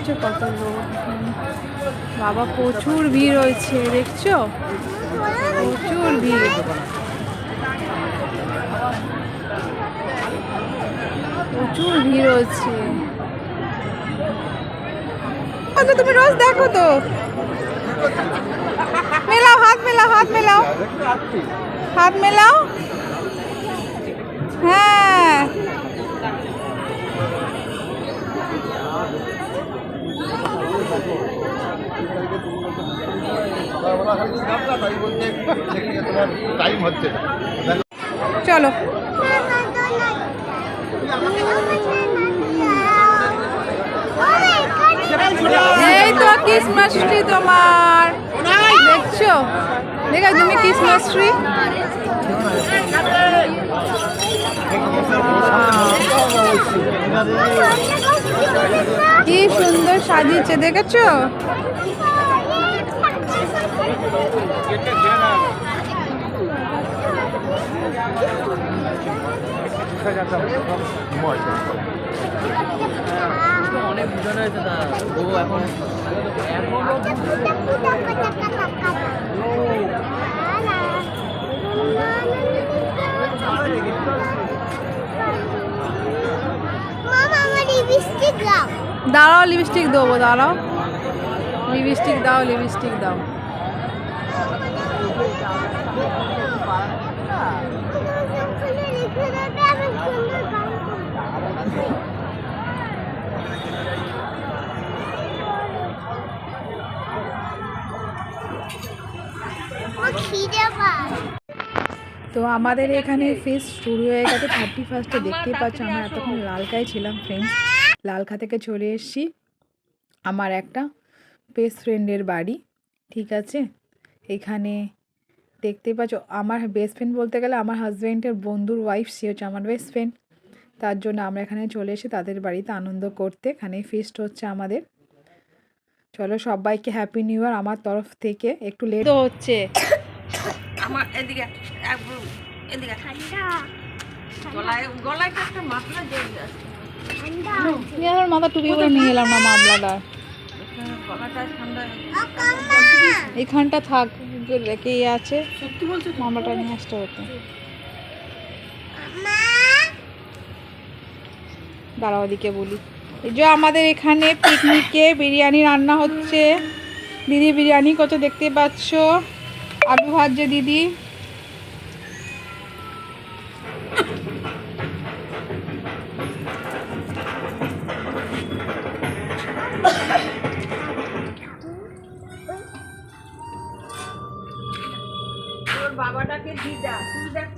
দেখছো কত লোক। বাবা প্রচুর ভিড় হয়েছে, দেখছো প্রচুর ভিড়। প্রচুর ভিড় হচ্ছে। তুমি রোজ দেখো তো। মেলাও, হাত মেলাও, হাত মেলাও, হাত মেলাও। হ্যাঁ চলো। এই তো ক্রিসমাস ট্রি তোমার, দেখছো? দেখো তুমি ক্রিসমাস ট্রি। কি সুন্দর সাজিয়েছে, দেখেছো? অনেক বুঝানো হয়েছে না ও এখন দাঁড়াও, লিপস্টিক দেবো, দাঁড়াও। লিপস্টিক দাও, লিপস্টিক দাও। তো আমাদের এখানে ফেস্ট শুরু হয়ে গেছে 31-এ, দেখতেই পাচ্ছ। আমরা এতক্ষণ লালকায় ছিলাম ফ্রেন্ডস। লালকা থেকে চলে এসেছি আমার একটা বেস্ট ফ্রেন্ডের বাড়ি, ঠিক আছে? এখানে দেখতেই পাচ্ছ আমার বেস্ট ফ্রেন্ড বলতে গেলে আমার হাজব্যান্ডের বন্ধুর ওয়াইফ, সে হচ্ছে আমার বেস্ট ফ্রেন্ড। তার জন্য আমরা এখানে চলে এসে তাদের বাড়িতে আনন্দ করতে। এখানে ফিস্ট হচ্ছে আমাদের। চলো সবাইকে হ্যাপি নিউ ইয়ার আমার তরফ থেকে। একটু লেট হচ্ছে আমার এদিকে এদিকে গলায় গলায় একটা মাথা দিয়ে যাচ্ছে। আমার মাথা টুপি করে নিয়ে এলাম না মামলাটা। গলাটা ঠান্ডা। এইখানটা থাক, রেখেই আছে। সত্যি বলছো, মামলাটা নিয়ে আসতে হতো। দাঁড়াও দিকে বলি। এই যে আমাদের এখানে পিকনিকে বিরিয়ানি রান্না হচ্ছে। দিদি বিরিয়ানি কত দেখতে পাচ্ছ। আলু ভাজছে দিদি। তোর বাবাটাকে দিদা, তুই দেখ